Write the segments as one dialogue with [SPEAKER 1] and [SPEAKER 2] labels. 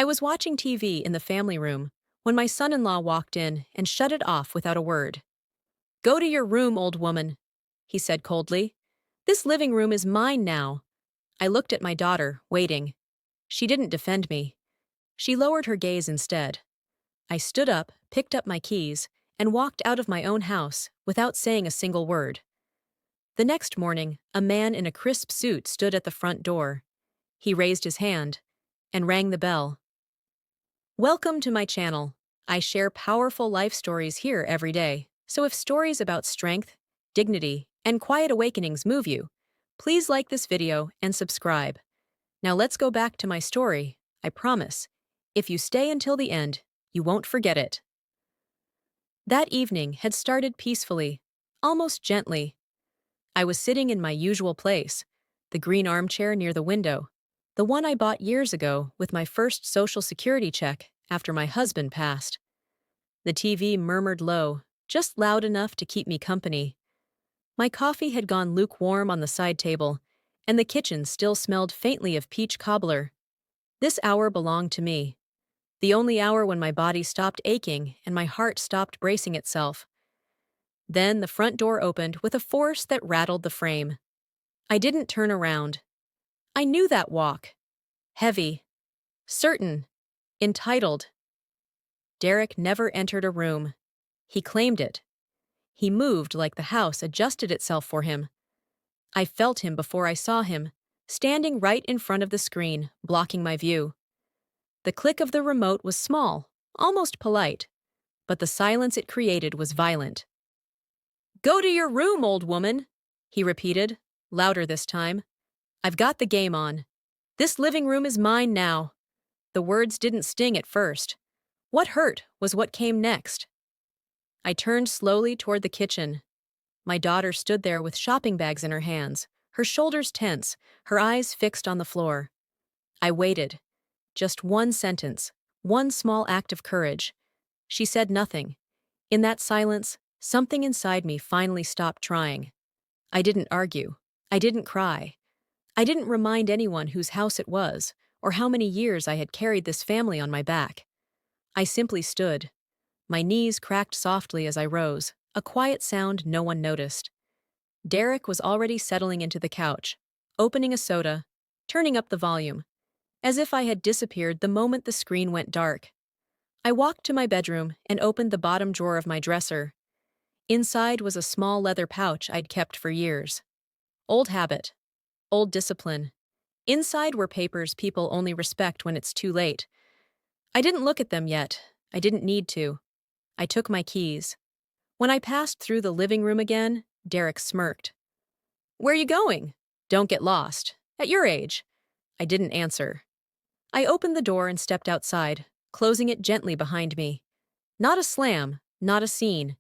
[SPEAKER 1] I was watching TV in the family room when my son-in-law walked in and shut it off without a word. "Go to your room, old woman," he said coldly. "This living room is mine now." I looked at my daughter, waiting. She didn't defend me. She lowered her gaze instead. I stood up, picked up my keys, and walked out of my own house without saying a single word. The next morning, a man in a crisp suit stood at the front door. He raised his hand and rang the bell. Welcome to my channel. I share powerful life stories here every day, so if stories about strength, dignity, and quiet awakenings move you, please like this video and subscribe. Now let's go back to my story. I promise, if you stay until the end, you won't forget it. That evening had started peacefully, almost gently. I was sitting in my usual place, the green armchair near the window, the one I bought years ago with my first Social Security check after my husband passed. The TV murmured low, just loud enough to keep me company. My coffee had gone lukewarm on the side table, and the kitchen still smelled faintly of peach cobbler. This hour belonged to me. The only hour when my body stopped aching and my heart stopped bracing itself. Then the front door opened with a force that rattled the frame. I didn't turn around. I knew that walk. Heavy. Certain. Entitled. Derek never entered a room. He claimed it. He moved like the house adjusted itself for him. I felt him before I saw him, standing right in front of the screen, blocking my view. The click of the remote was small, almost polite, but the silence it created was violent. "Go to your room, old woman," he repeated, louder this time. "I've got the game on. This living room is mine now." The words didn't sting at first. What hurt was what came next. I turned slowly toward the kitchen. My daughter stood there with shopping bags in her hands, her shoulders tense, her eyes fixed on the floor. I waited. Just one sentence, one small act of courage. She said nothing. In that silence, something inside me finally stopped trying. I didn't argue. I didn't cry. I didn't remind anyone whose house it was, or how many years I had carried this family on my back. I simply stood. My knees cracked softly as I rose, a quiet sound no one noticed. Derek was already settling into the couch, opening a soda, turning up the volume, as if I had disappeared the moment the screen went dark. I walked to my bedroom and opened the bottom drawer of my dresser. Inside was a small leather pouch I'd kept for years. Old habit. Old discipline. Inside were papers people only respect when it's too late. I didn't look at them yet. I didn't need to. I took my keys. When I passed through the living room again, Derek smirked. "Where you going? Don't get lost. At your age." I didn't answer. I opened the door and stepped outside, closing it gently behind me. Not a slam, not a scene.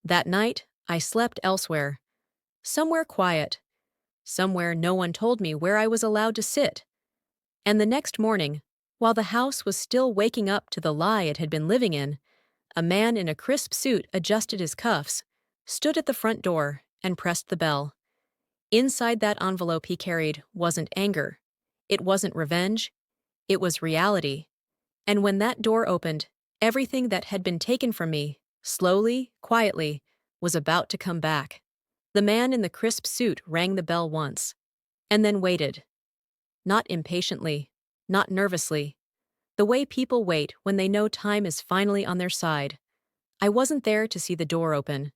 [SPEAKER 1] That night, I slept elsewhere. Somewhere quiet. Somewhere no one told me where I was allowed to sit. And the next morning, while the house was still waking up to the lie it had been living in, a man in a crisp suit adjusted his cuffs, stood at the front door, and pressed the bell. Inside that envelope he carried wasn't anger. It wasn't revenge. It was reality. And when that door opened, everything that had been taken from me, slowly, quietly, was about to come back. The man in the crisp suit rang the bell once, and then waited. Not impatiently, not nervously. The way people wait when they know time is finally on their side. I wasn't there to see the door open.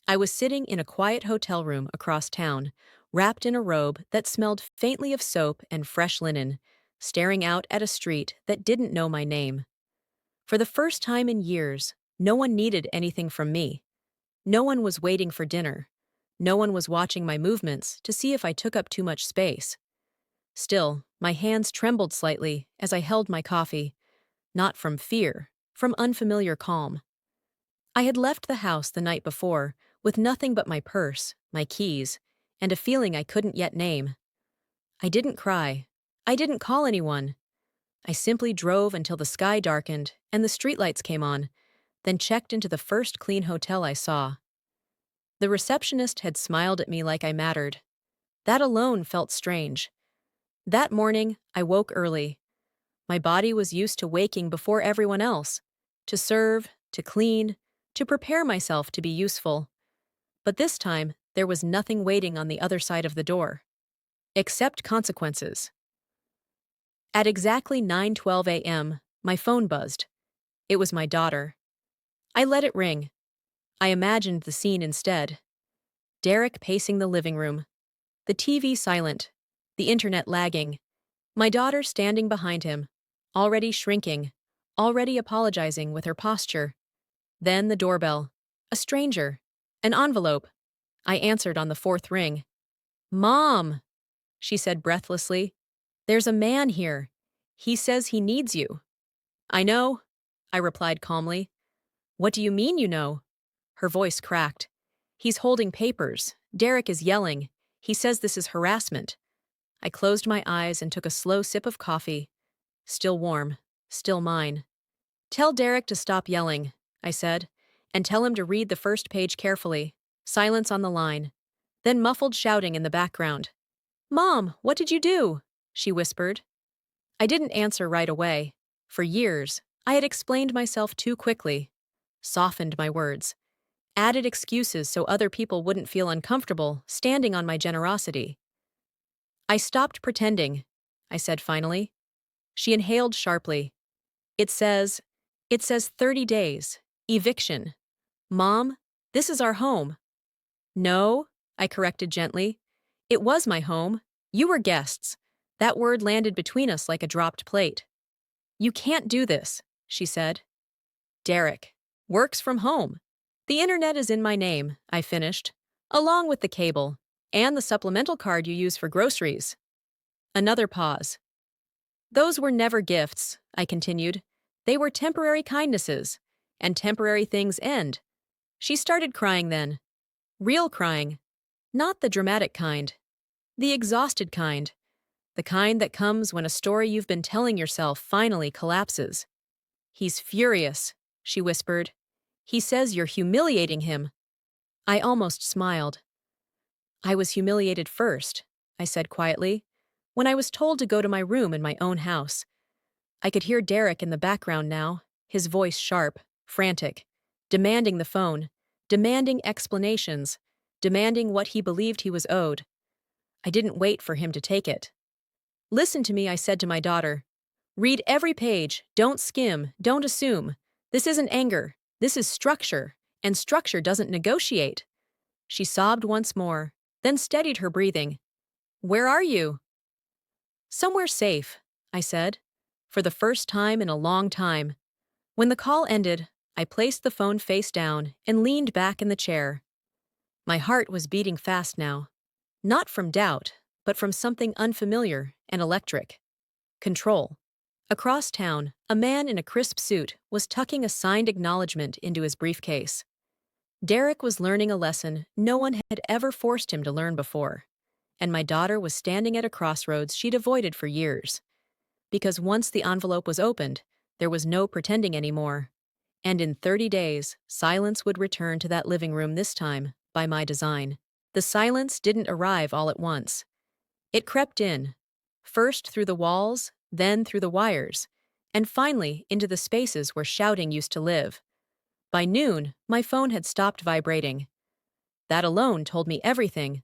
[SPEAKER 1] I was sitting in a quiet hotel room across town, wrapped in a robe that smelled faintly of soap and fresh linen, staring out at a street that didn't know my name. For the first time in years, no one needed anything from me. No one was waiting for dinner. No one was watching my movements to see if I took up too much space. Still, my hands trembled slightly as I held my coffee, not from fear, from unfamiliar calm. I had left the house the night before with nothing but my purse, my keys, and a feeling I couldn't yet name. I didn't cry. I didn't call anyone. I simply drove until the sky darkened and the streetlights came on, then checked into the first clean hotel I saw. The receptionist had smiled at me like I mattered. That alone felt strange. That morning, I woke early. My body was used to waking before everyone else, to serve, to clean, to prepare myself to be useful. But this time, there was nothing waiting on the other side of the door. Except consequences. At exactly 9:12 a.m., my phone buzzed. It was my daughter. I let it ring. I imagined the scene instead. Derek pacing the living room. The TV silent. The internet lagging. My daughter standing behind him. Already shrinking. Already apologizing with her posture. Then the doorbell. A stranger. An envelope. I answered on the fourth ring. "Mom," she said breathlessly. "There's a man here. He says he needs you." "I know," I replied calmly. "What do you mean you know?" Her voice cracked. "He's holding papers. Derek is yelling. He says this is harassment." I closed my eyes and took a slow sip of coffee. Still warm. Still mine. "Tell Derek to stop yelling," I said, "and tell him to read the first page carefully." Silence on the line. Then muffled shouting in the background. "Mom, what did you do?" she whispered. I didn't answer right away. For years, I had explained myself too quickly, softened my words, added excuses so other people wouldn't feel uncomfortable standing on my generosity. "I stopped pretending," I said finally. She inhaled sharply. It says 30 days. Eviction. Mom, this is our home." "No," I corrected gently. "It was my home. You were guests." That word landed between us like a dropped plate. "You can't do this," she said. "Derek. Works from home. The internet is in my name," I finished, "along with the cable, and the supplemental card you use for groceries." Another pause. "Those were never gifts," I continued. "They were temporary kindnesses, and temporary things end." She started crying then. Real crying. Not the dramatic kind. The exhausted kind. The kind that comes when a story you've been telling yourself finally collapses. "He's furious," she whispered. "He says you're humiliating him." I almost smiled. "I was humiliated first," I said quietly, "when I was told to go to my room in my own house." I could hear Derek in the background now, his voice sharp, frantic, demanding the phone, demanding explanations, demanding what he believed he was owed. I didn't wait for him to take it. "Listen to me," I said to my daughter. "Read every page, don't skim, don't assume. This isn't anger, this is structure, and structure doesn't negotiate." She sobbed once more, then steadied her breathing. "Where are you?" "Somewhere safe," I said, for the first time in a long time. When the call ended, I placed the phone face down and leaned back in the chair. My heart was beating fast now. Not from doubt, but from something unfamiliar and electric. Control. Across town, a man in a crisp suit was tucking a signed acknowledgement into his briefcase. Derek was learning a lesson no one had ever forced him to learn before. And my daughter was standing at a crossroads she'd avoided for years. Because once the envelope was opened, there was no pretending anymore. And in 30 days, silence would return to that living room this time, by my design. The silence didn't arrive all at once. It crept in, first through the walls, then through the wires, and finally into the spaces where shouting used to live. By noon, my phone had stopped vibrating. That alone told me everything.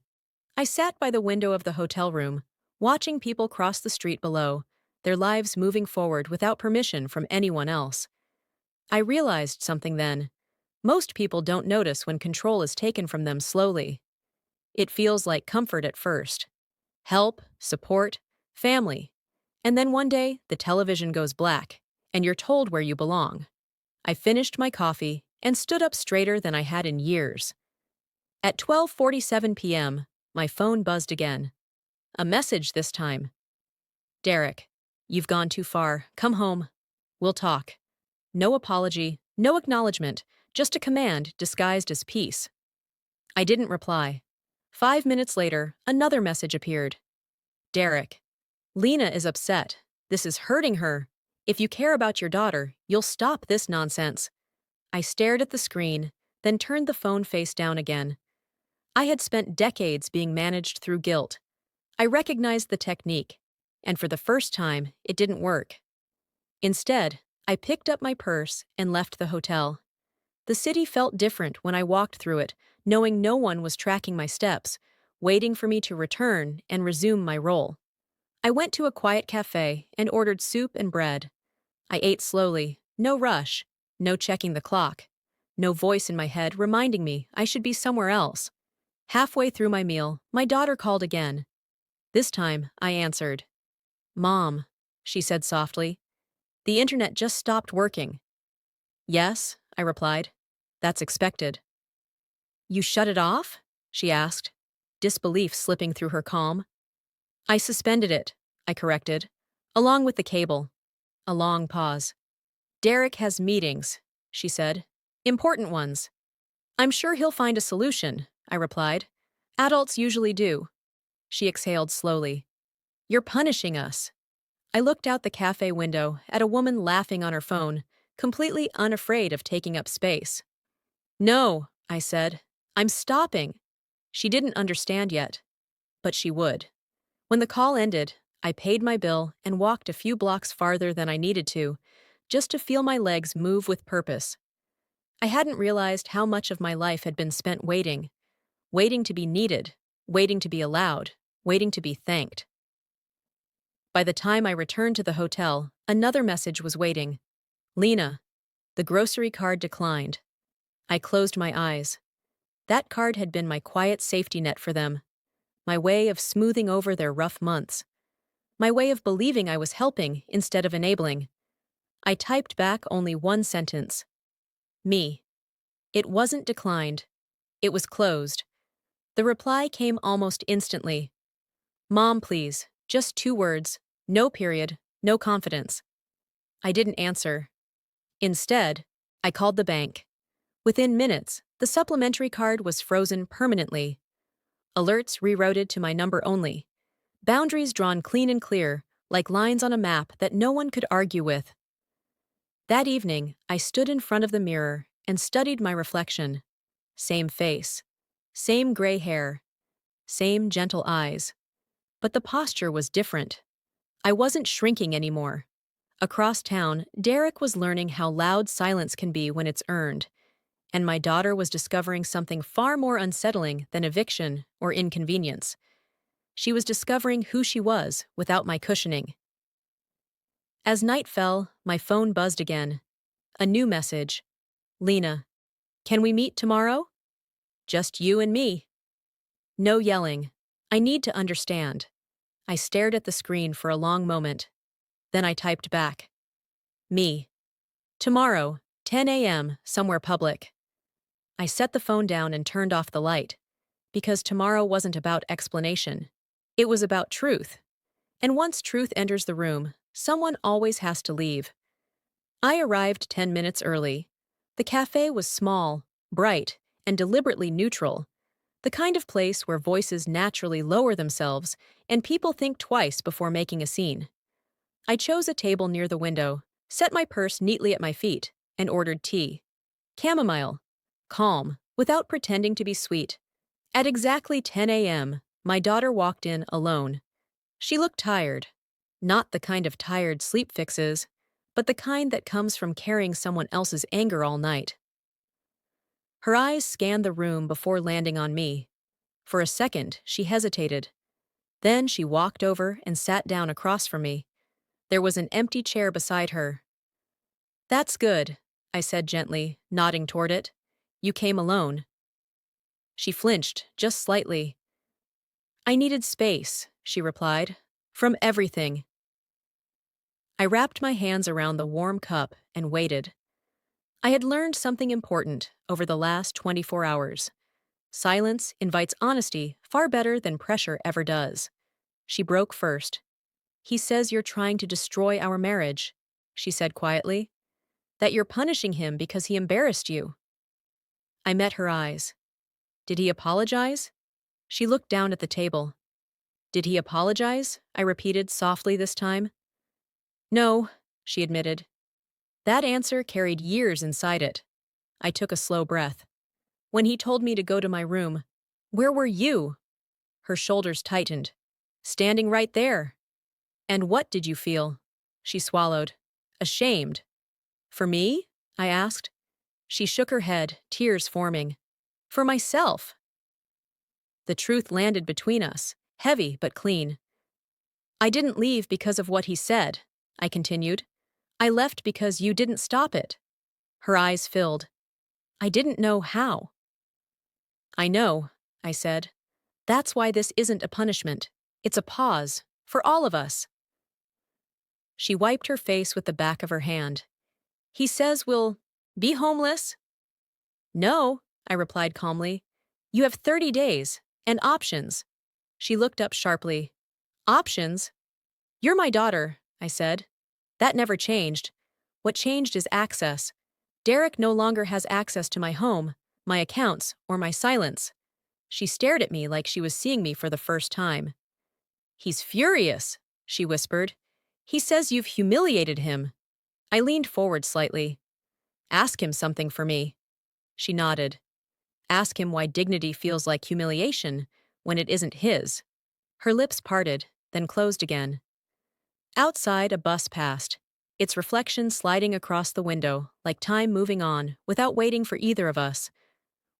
[SPEAKER 1] I sat by the window of the hotel room, watching people cross the street below, their lives moving forward without permission from anyone else. I realized something then. Most people don't notice when control is taken from them slowly. It feels like comfort at first. Help, support, family. And then one day, the television goes black, and you're told where you belong. I finished my coffee and stood up straighter than I had in years. At 12:47 p.m., my phone buzzed again. A message this time. "Derek, you've gone too far. Come home. We'll talk." No apology, no acknowledgement, just a command disguised as peace. I didn't reply. 5 minutes later, another message appeared. "Derek, Lena is upset. This is hurting her. If you care about your daughter, you'll stop this nonsense." I stared at the screen, then turned the phone face down again. I had spent decades being managed through guilt. I recognized the technique, and for the first time, it didn't work. Instead, I picked up my purse and left the hotel. The city felt different when I walked through it, knowing no one was tracking my steps, waiting for me to return and resume my role. I went to a quiet cafe and ordered soup and bread. I ate slowly, no rush, no checking the clock, no voice in my head reminding me I should be somewhere else. Halfway through my meal, my daughter called again. This time, I answered. "Mom," she said softly, "the internet just stopped working." "Yes," I replied. "That's expected." "You shut it off?" she asked, disbelief slipping through her calm. "I suspended it," I corrected, "along with the cable." A long pause. "Derek has meetings," she said. "Important ones." "I'm sure he'll find a solution," I replied. "Adults usually do." She exhaled slowly. "You're punishing us." I looked out the cafe window at a woman laughing on her phone, completely unafraid of taking up space. "No," I said. "I'm stopping." She didn't understand yet, but she would. When the call ended, I paid my bill and walked a few blocks farther than I needed to, just to feel my legs move with purpose. I hadn't realized how much of my life had been spent waiting, waiting to be needed, waiting to be allowed, waiting to be thanked. By the time I returned to the hotel, another message was waiting. "Lena." The grocery card declined. I closed my eyes. That card had been my quiet safety net for them, my way of smoothing over their rough months, my way of believing I was helping instead of enabling. I typed back only one sentence. Me. It wasn't declined. It was closed. The reply came almost instantly. "Mom, please. Just 2 words. No period. No confidence." I didn't answer. Instead, I called the bank. Within minutes, the supplementary card was frozen permanently. Alerts rerouted to my number only. Boundaries drawn clean and clear, like lines on a map that no one could argue with. That evening, I stood in front of the mirror and studied my reflection. Same face. Same gray hair. Same gentle eyes. But the posture was different. I wasn't shrinking anymore. Across town, Derek was learning how loud silence can be when it's earned, and my daughter was discovering something far more unsettling than eviction or inconvenience. She was discovering who she was without my cushioning. As night fell, my phone buzzed again. A new message. "Lena, can we meet tomorrow?" "Just you and me." No yelling. "I need to understand." I stared at the screen for a long moment. Then I typed back. "Me. Tomorrow, 10 a.m., somewhere public." I set the phone down and turned off the light, because tomorrow wasn't about explanation. It was about truth. And once truth enters the room, someone always has to leave. I arrived 10 minutes early. The cafe was small, bright, and deliberately neutral, the kind of place where voices naturally lower themselves and people think twice before making a scene. I chose a table near the window, set my purse neatly at my feet, and ordered tea. Chamomile. Calm, without pretending to be sweet. At exactly 10 a.m., my daughter walked in alone. She looked tired. Not the kind of tired sleep fixes, but the kind that comes from carrying someone else's anger all night. Her eyes scanned the room before landing on me. For a second, she hesitated. Then she walked over and sat down across from me. There was an empty chair beside her. "That's good," I said gently, nodding toward it. "You came alone." She flinched, just slightly. "I needed space," she replied. "From everything." I wrapped my hands around the warm cup and waited. I had learned something important over the last 24 hours. Silence invites honesty far better than pressure ever does. She broke first. "He says you're trying to destroy our marriage," she said quietly. "That you're punishing him because he embarrassed you." I met her eyes. "Did he apologize?" She looked down at the table. "Did he apologize?" I repeated softly this time. "No," she admitted. That answer carried years inside it. I took a slow breath. "When he told me to go to my room, where were you?" Her shoulders tightened. "Standing right there." "And what did you feel?" She swallowed. ashamed. For me? I asked. She shook her head, tears forming. For myself. The truth landed between us, heavy but clean. I didn't leave because of what he said, I continued. I left because you didn't stop it. Her eyes filled. I didn't know how. I know, I said. That's why this isn't a punishment. It's a pause, for all of us. She wiped her face with the back of her hand. He says we'll be homeless? No, I replied calmly. You have 30 days, and options. She looked up sharply. Options? You're my daughter, I said. That never changed. What changed is access. Derek no longer has access to my home, my accounts, or my silence. She stared at me like she was seeing me for the first time. He's furious, she whispered. He says you've humiliated him. I leaned forward slightly. Ask him something for me. She nodded. Ask him why dignity feels like humiliation when it isn't his. Her lips parted, then closed again. Outside, a bus passed, its reflection sliding across the window, like time moving on, without waiting for either of us.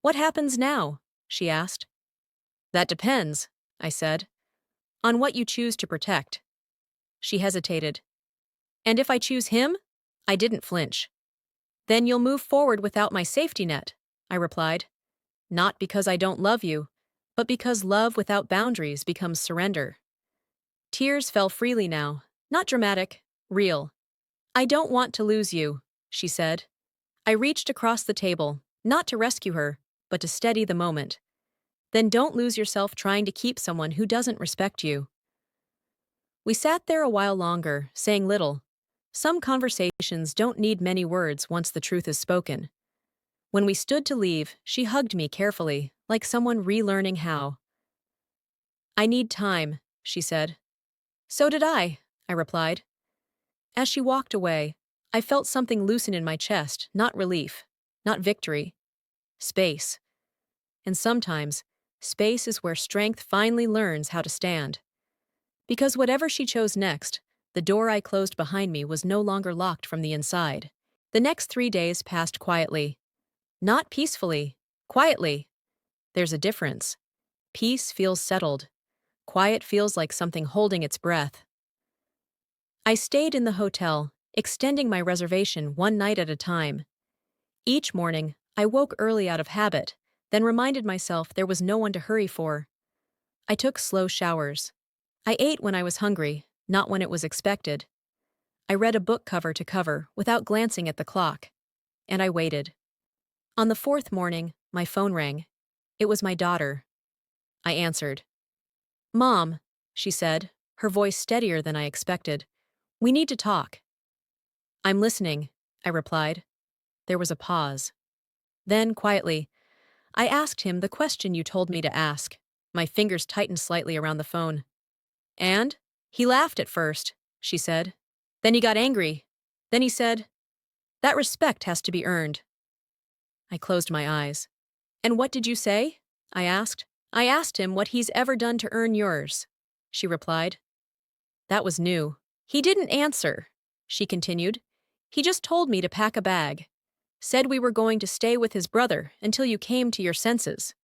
[SPEAKER 1] What happens now? She asked. That depends, I said. On what you choose to protect. She hesitated. And if I choose him? I didn't flinch. Then you'll move forward without my safety net, I replied. Not because I don't love you, but because love without boundaries becomes surrender. Tears fell freely now, not dramatic, real. I don't want to lose you, she said. I reached across the table, not to rescue her, but to steady the moment. Then don't lose yourself trying to keep someone who doesn't respect you. We sat there a while longer, saying little. Some conversations don't need many words once the truth is spoken. When we stood to leave, she hugged me carefully, like someone relearning how. I need time, she said. So did I replied. As she walked away, I felt something loosen in my chest, not relief, not victory. Space. And sometimes, space is where strength finally learns how to stand. Because whatever she chose next, the door I closed behind me was no longer locked from the inside. The next 3 days passed quietly. Not peacefully, quietly. There's a difference. Peace feels settled. Quiet feels like something holding its breath. I stayed in the hotel, extending my reservation one night at a time. Each morning, I woke early out of habit, then reminded myself there was no one to hurry for. I took slow showers. I ate when I was hungry, not when it was expected. I read a book cover to cover without glancing at the clock. And I waited. On the 4th morning, my phone rang. It was my daughter. I answered. Mom, she said, her voice steadier than I expected. We need to talk. I'm listening, I replied. There was a pause. Then, quietly, I asked him the question you told me to ask. My fingers tightened slightly around the phone. And? He laughed at first, she said. Then he got angry. Then he said, that respect has to be earned. I closed my eyes. And what did you say? I asked. I asked him what he's ever done to earn yours, she replied. That was new. He didn't answer, she continued. He just told me to pack a bag. Said we were going to stay with his brother until you came to your senses.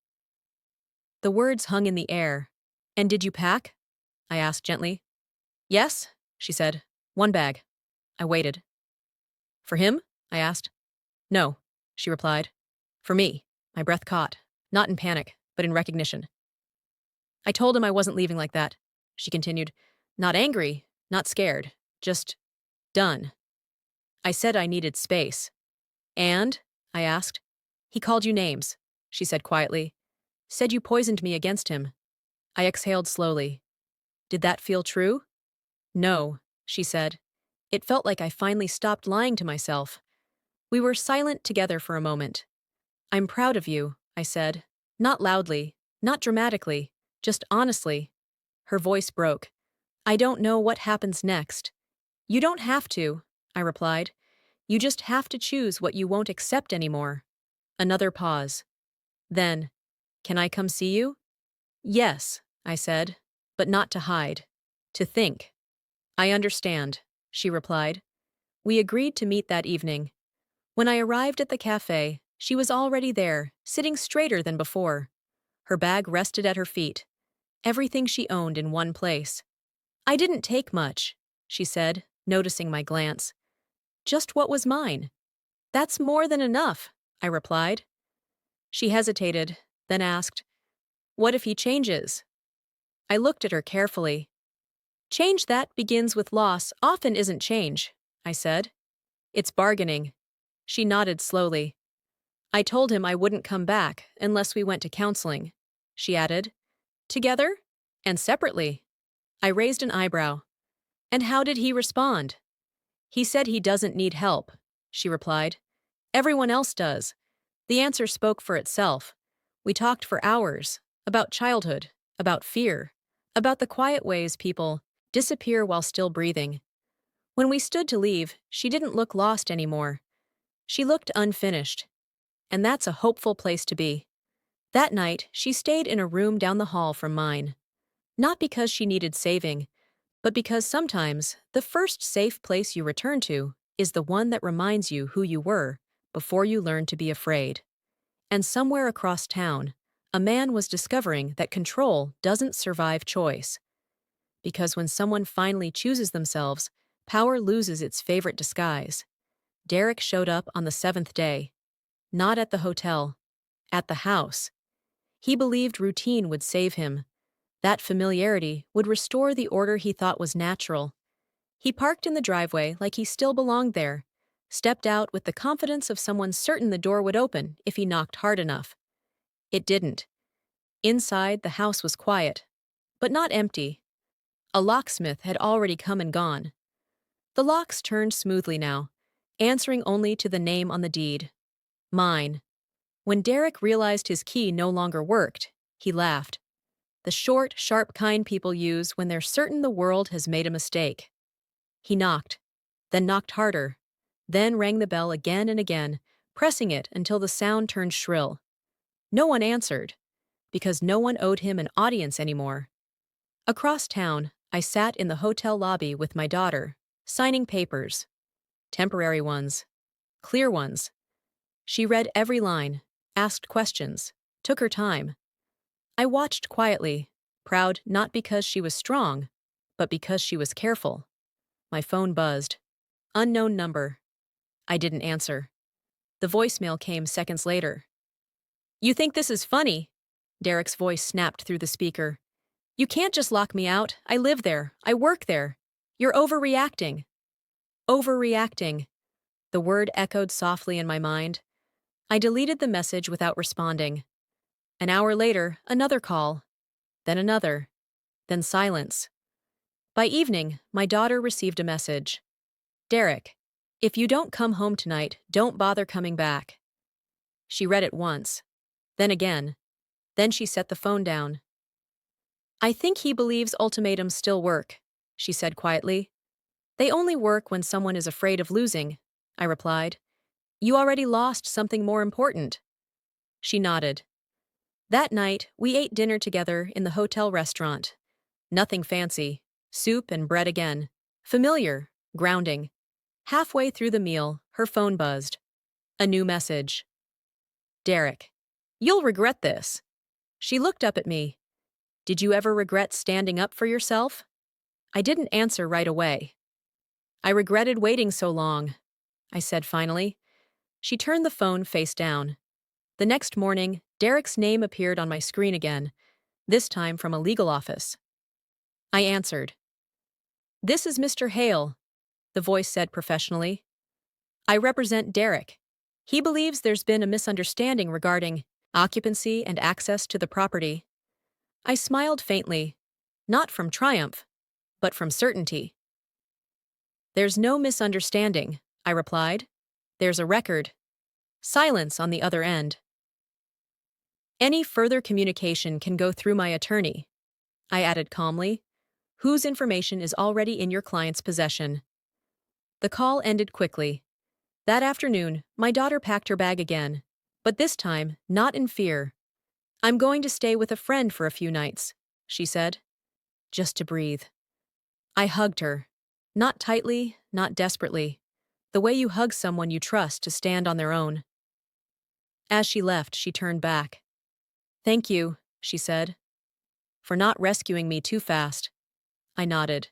[SPEAKER 1] The words hung in the air. And did you pack? I asked gently. Yes, she said. 1 bag. I waited. For him? I asked. No, she replied. For me. My breath caught, not in panic, but in recognition. I told him I wasn't leaving like that, she continued. Not angry, not scared, just done. I said I needed space. And? I asked. He called you names, she said quietly. Said you poisoned me against him. I exhaled slowly. Did that feel true? No, she said. It felt like I finally stopped lying to myself. We were silent together for a moment. I'm proud of you, I said. Not loudly, not dramatically, just honestly. Her voice broke. I don't know what happens next. You don't have to, I replied. You just have to choose what you won't accept anymore. Another pause. Then, can I come see you? Yes, I said, but not to hide. To think. I understand, she replied. We agreed to meet that evening. When I arrived at the cafe, she was already there, sitting straighter than before. Her bag rested at her feet, everything she owned in one place. "I didn't take much," she said, noticing my glance. "Just what was mine." "That's more than enough," I replied. She hesitated, then asked, "What if he changes?" I looked at her carefully. "Change that begins with loss often isn't change," I said. "It's bargaining." She nodded slowly. "I told him I wouldn't come back unless we went to counseling," she added. "Together? And separately?" I raised an eyebrow. "And how did he respond?" "He said he doesn't need help," she replied. "Everyone else does." The answer spoke for itself. We talked for hours, about childhood, about fear, about the quiet ways people disappear while still breathing. When we stood to leave, she didn't look lost anymore. She looked unfinished. And that's a hopeful place to be. That night, she stayed in a room down the hall from mine. Not because she needed saving, but because sometimes the first safe place you return to is the one that reminds you who you were before you learned to be afraid. And somewhere across town, a man was discovering that control doesn't survive choice. Because when someone finally chooses themselves, power loses its favorite disguise. Derek showed up on the seventh day. Not at the hotel. At the house. He believed routine would save him. That familiarity would restore the order he thought was natural. He parked in the driveway like he still belonged there, stepped out with the confidence of someone certain the door would open if he knocked hard enough. It didn't. Inside, the house was quiet, but not empty. A locksmith had already come and gone. The locks turned smoothly now, answering only to the name on the deed. Mine. When Derek realized his key no longer worked, he laughed. The short, sharp kind people use when they're certain the world has made a mistake. He knocked, then knocked harder, then rang the bell again and again, pressing it until the sound turned shrill. No one answered, because no one owed him an audience anymore. Across town, I sat in the hotel lobby with my daughter, signing papers. Temporary ones. Clear ones. She read every line, asked questions, took her time. I watched quietly, proud not because she was strong, but because she was careful. My phone buzzed. Unknown number. I didn't answer. The voicemail came seconds later. "You think this is funny?" Derek's voice snapped through the speaker. "You can't just lock me out. I live there. I work there. You're overreacting." Overreacting. The word echoed softly in my mind. I deleted the message without responding. An hour later, another call. Then another. Then silence. By evening, my daughter received a message. "Derek, if you don't come home tonight, don't bother coming back." She read it once. Then again. Then she set the phone down. "I think he believes ultimatums still work," she said quietly. "They only work when someone is afraid of losing," I replied. "You already lost something more important." She nodded. That night, we ate dinner together in the hotel restaurant. Nothing fancy. Soup and bread again. Familiar, grounding. Halfway through the meal, her phone buzzed. A new message. "Derek, you'll regret this." She looked up at me. "Did you ever regret standing up for yourself?" I didn't answer right away. "I regretted waiting so long," I said finally. She turned the phone face down. The next morning, Derek's name appeared on my screen again, this time from a legal office. I answered. "This is Mr. Hale," the voice said professionally. "I represent Derek. He believes there's been a misunderstanding regarding occupancy and access to the property." I smiled faintly, not from triumph, but from certainty. "There's no misunderstanding," I replied. "There's a record." Silence on the other end. "Any further communication can go through my attorney," I added calmly, "whose information is already in your client's possession." The call ended quickly. That afternoon, my daughter packed her bag again, but this time, not in fear. "I'm going to stay with a friend for a few nights," she said. Just to breathe. I hugged her. Not tightly, not desperately. The way you hug someone you trust to stand on their own. As she left, she turned back. Thank you, she said, for not rescuing me too fast. I nodded.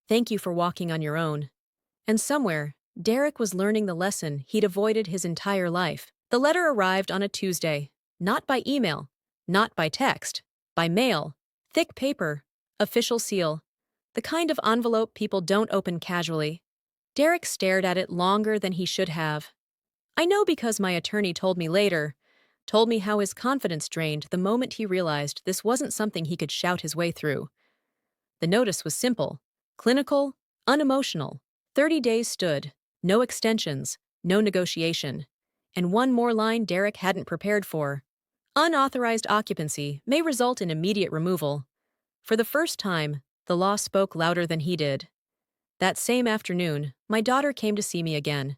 [SPEAKER 1] Thank you for walking on your own. And somewhere, Derek was learning the lesson he'd avoided his entire life. The letter arrived on a Tuesday, not by email, not by text, by mail, thick paper, official seal, the kind of envelope people don't open casually. Derek stared at it longer than he should have. I know because my attorney told me later, told me how his confidence drained the moment he realized this wasn't something he could shout his way through. The notice was simple, clinical, unemotional. 30 days stood, no extensions, no negotiation. And one more line Derek hadn't prepared for. Unauthorized occupancy may result in immediate removal. For the first time, the law spoke louder than he did. That same afternoon, my daughter came to see me again.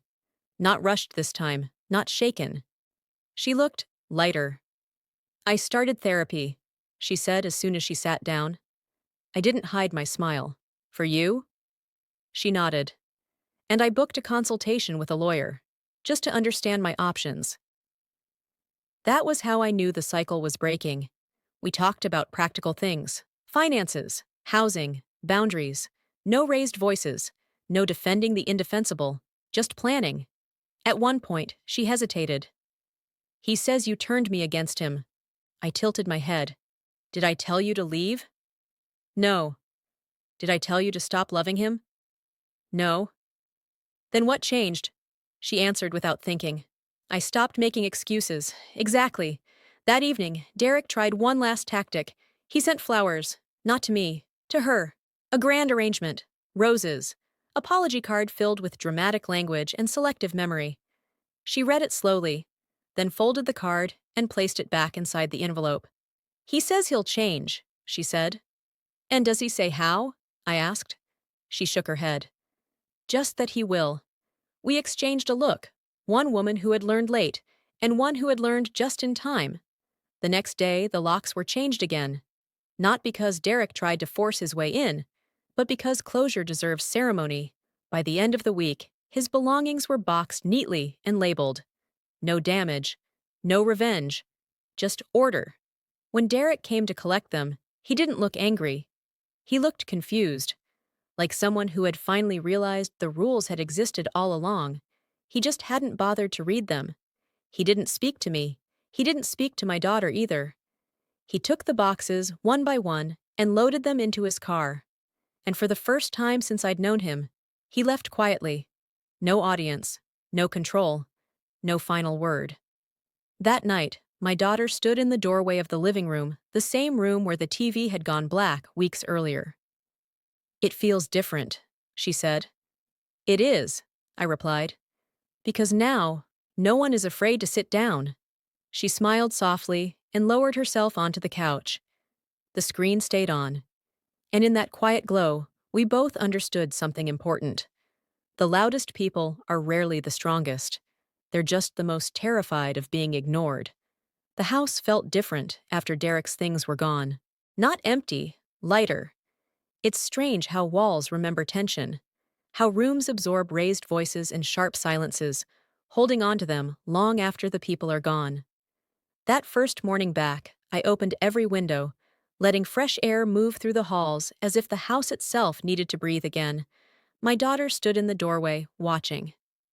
[SPEAKER 1] Not rushed this time, not shaken. She looked lighter. I started therapy, she said as soon as she sat down. I didn't hide my smile. For you? She nodded. And I booked a consultation with a lawyer, just to understand my options. That was how I knew the cycle was breaking. We talked about practical things, finances, housing, boundaries, no raised voices, no defending the indefensible, just planning. At one point, she hesitated. He says you turned me against him. I tilted my head. Did I tell you to leave? No. Did I tell you to stop loving him? No. Then what changed? She answered without thinking. I stopped making excuses. Exactly. That evening, Derek tried one last tactic. He sent flowers. Not to me. To her. A grand arrangement. Roses. Apology card filled with dramatic language and selective memory. She read it slowly, then folded the card and placed it back inside the envelope. He says he'll change, she said. And does he say how? I asked. She shook her head. Just that he will. We exchanged a look, one woman who had learned late, and one who had learned just in time. The next day, the locks were changed again. Not because Derek tried to force his way in, but because closure deserves ceremony. By the end of the week, his belongings were boxed neatly and labeled. No damage, no revenge, just order. When Derek came to collect them, he didn't look angry. He looked confused, like someone who had finally realized the rules had existed all along. He just hadn't bothered to read them. He didn't speak to me. He didn't speak to my daughter either. He took the boxes, one by one, and loaded them into his car. And for the first time since I'd known him, he left quietly. No audience, no control, no final word. That night, my daughter stood in the doorway of the living room, the same room where the TV had gone black weeks earlier. It feels different, she said. It is, I replied. Because now, no one is afraid to sit down. She smiled softly and lowered herself onto the couch. The screen stayed on. And in that quiet glow, we both understood something important. The loudest people are rarely the strongest. They're just the most terrified of being ignored. The house felt different after Derek's things were gone. Not empty, lighter. It's strange how walls remember tension, how rooms absorb raised voices and sharp silences, holding on to them long after the people are gone. That first morning back, I opened every window, letting fresh air move through the halls as if the house itself needed to breathe again. My daughter stood in the doorway, watching.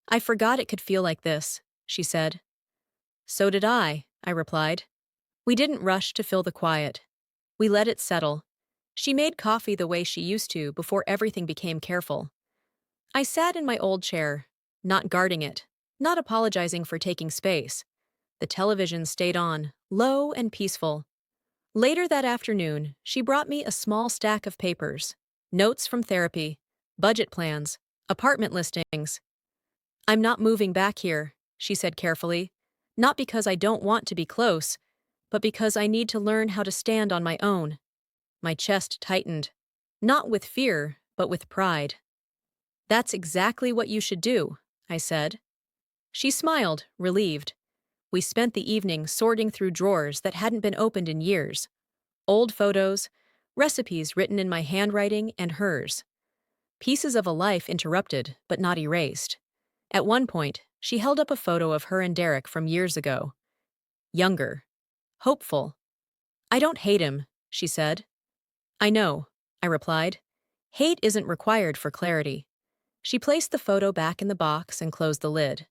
[SPEAKER 1] I forgot it could feel like this, she said. So did I replied. We didn't rush to fill the quiet. We let it settle. She made coffee the way she used to before everything became careful. I sat in my old chair, not guarding it, not apologizing for taking space. The television stayed on, low and peaceful. Later that afternoon, she brought me a small stack of papers, notes from therapy, budget plans, apartment listings. I'm not moving back here, she said carefully, not because I don't want to be close, but because I need to learn how to stand on my own. My chest tightened, not with fear, but with pride. That's exactly what you should do, I said. She smiled, relieved. We spent the evening sorting through drawers that hadn't been opened in years. Old photos, recipes written in my handwriting and hers. Pieces of a life interrupted, but not erased. At one point, she held up a photo of her and Derek from years ago. Younger. Hopeful. "I don't hate him," she said. "I know," I replied. "Hate isn't required for clarity." She placed the photo back in the box and closed the lid.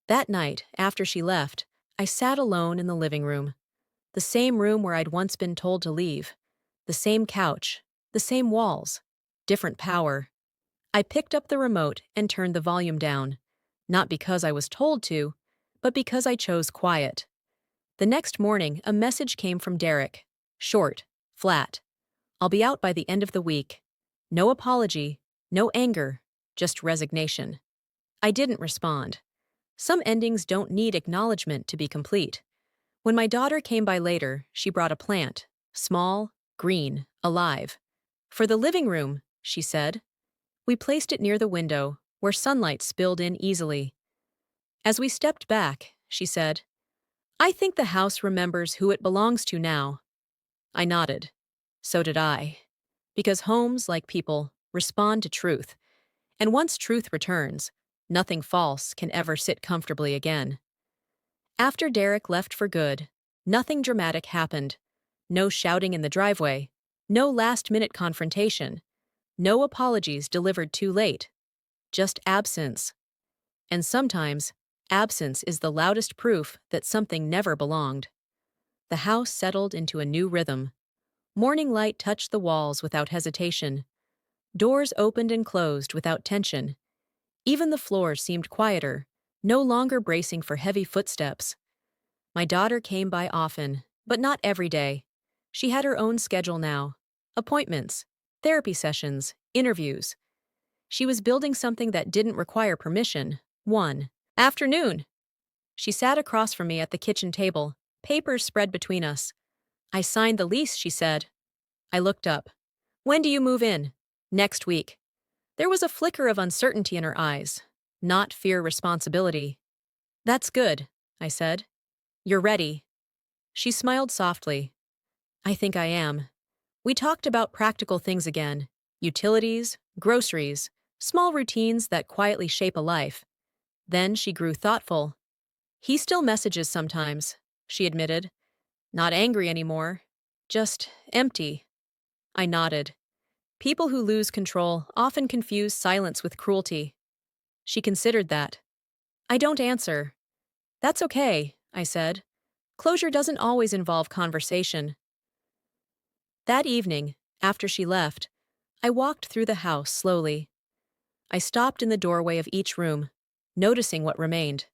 [SPEAKER 1] That night, after she left, I sat alone in the living room. The same room where I'd once been told to leave. The same couch. The same walls. Different power. I picked up the remote and turned the volume down. Not because I was told to, but because I chose quiet. The next morning, a message came from Derek. Short. Flat. "I'll be out by the end of the week." No apology. No anger. Just resignation. I didn't respond. Some endings don't need acknowledgement to be complete. When my daughter came by later, she brought a plant. Small, green, alive. "For the living room," she said. We placed it near the window, where sunlight spilled in easily. As we stepped back, she said, "I think the house remembers who it belongs to now." I nodded. So did I. Because homes, like people, respond to truth. And once truth returns, nothing false can ever sit comfortably again. After Derek left for good, nothing dramatic happened. No shouting in the driveway. No last-minute confrontation. No apologies delivered too late. Just absence. And sometimes, absence is the loudest proof that something never belonged. The house settled into a new rhythm. Morning light touched the walls without hesitation. Doors opened and closed without tension. Even the floor seemed quieter, no longer bracing for heavy footsteps. My daughter came by often, but not every day. She had her own schedule now. Appointments, therapy sessions, interviews. She was building something that didn't require permission. One afternoon. She sat across from me at the kitchen table, papers spread between us. "I signed the lease," she said. I looked up. "When do you move in?" "Next week." There was a flicker of uncertainty in her eyes, not fear responsibility. "That's good," I said. "You're ready." She smiled softly. "I think I am." We talked about practical things again. Utilities, groceries, small routines that quietly shape a life. Then she grew thoughtful. "He still messages sometimes," she admitted. "Not angry anymore. Just empty." I nodded. People who lose control often confuse silence with cruelty. She considered that. "I don't answer." "That's okay," I said. "Closure doesn't always involve conversation." That evening, after she left, I walked through the house slowly. I stopped in the doorway of each room, noticing what remained.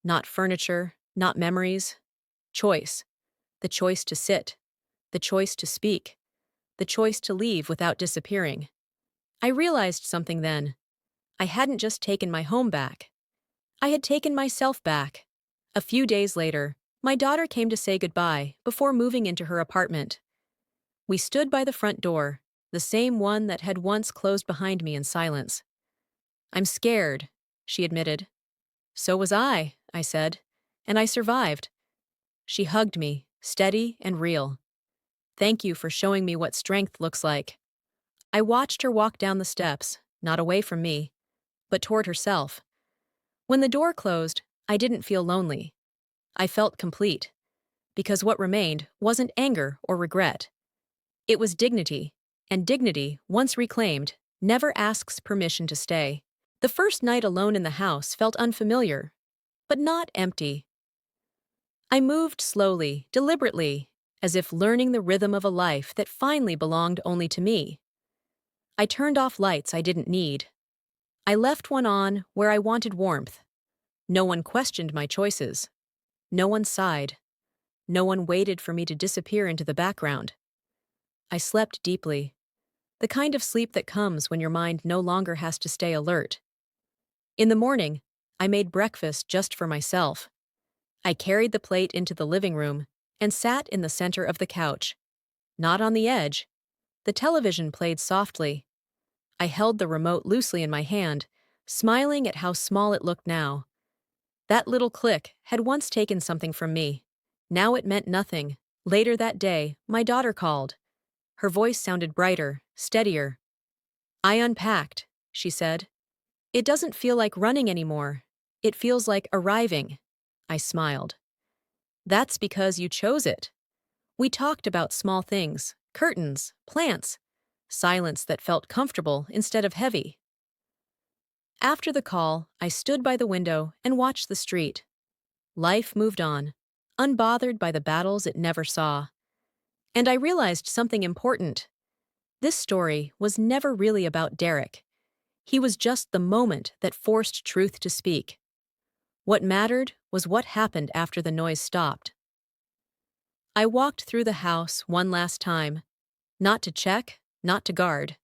[SPEAKER 1] Not furniture, not memories. Choice. The choice to sit. The choice to speak. The choice to leave without disappearing. I realized something then. I hadn't just taken my home back. I had taken myself back. A few days later, my daughter came to say goodbye before moving into her apartment. We stood by the front door, the same one that had once closed behind me in silence. "I'm scared," she admitted. "So was I said, "and I survived." She hugged me, steady and real. "Thank you for showing me what strength looks like." I watched her walk down the steps, not away from me, but toward herself. When the door closed, I didn't feel lonely. I felt complete, because what remained wasn't anger or regret. It was dignity, and dignity, once reclaimed, never asks permission to stay. The first night alone in the house felt unfamiliar, but not empty. I moved slowly, deliberately, as if learning the rhythm of a life that finally belonged only to me. I turned off lights I didn't need. I left one on where I wanted warmth. No one questioned my choices. No one sighed. No one waited for me to disappear into the background. I slept deeply. The kind of sleep that comes when your mind no longer has to stay alert. In the morning, I made breakfast just for myself. I carried the plate into the living room and sat in the center of the couch. Not on the edge. The television played softly. I held the remote loosely in my hand, smiling at how small it looked now. That little click had once taken something from me. Now it meant nothing. Later that day, my daughter called. Her voice sounded brighter, steadier. I unpacked, she said. It doesn't feel like running anymore. It feels like arriving. I smiled. That's because you chose it. We talked about small things, curtains, plants, silence that felt comfortable instead of heavy. After the call, I stood by the window and watched the street. Life moved on, unbothered by the battles it never saw. And I realized something important. This story was never really about Derek. He was just the moment that forced truth to speak. What mattered was what happened after the noise stopped. I walked through the house one last time, not to check, not to guard,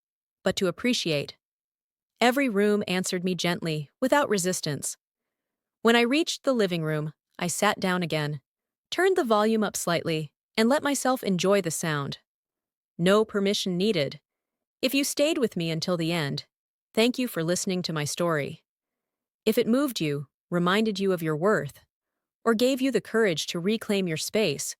[SPEAKER 1] but to appreciate. Every room answered me gently, without resistance. When I reached the living room, I sat down again, turned the volume up slightly, and let myself enjoy the sound. No permission needed. If you stayed with me until the end, thank you for listening to my story. If it moved you, reminded you of your worth, or gave you the courage to reclaim your space,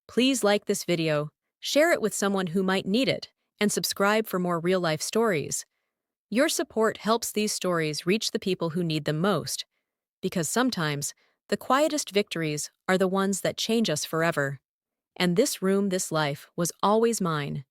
[SPEAKER 1] please like this video, share it with someone who might need it, and subscribe for more real-life stories. Your support helps these stories reach the people who need them most, because sometimes the quietest victories are the ones that change us forever. And this room, this life was always mine.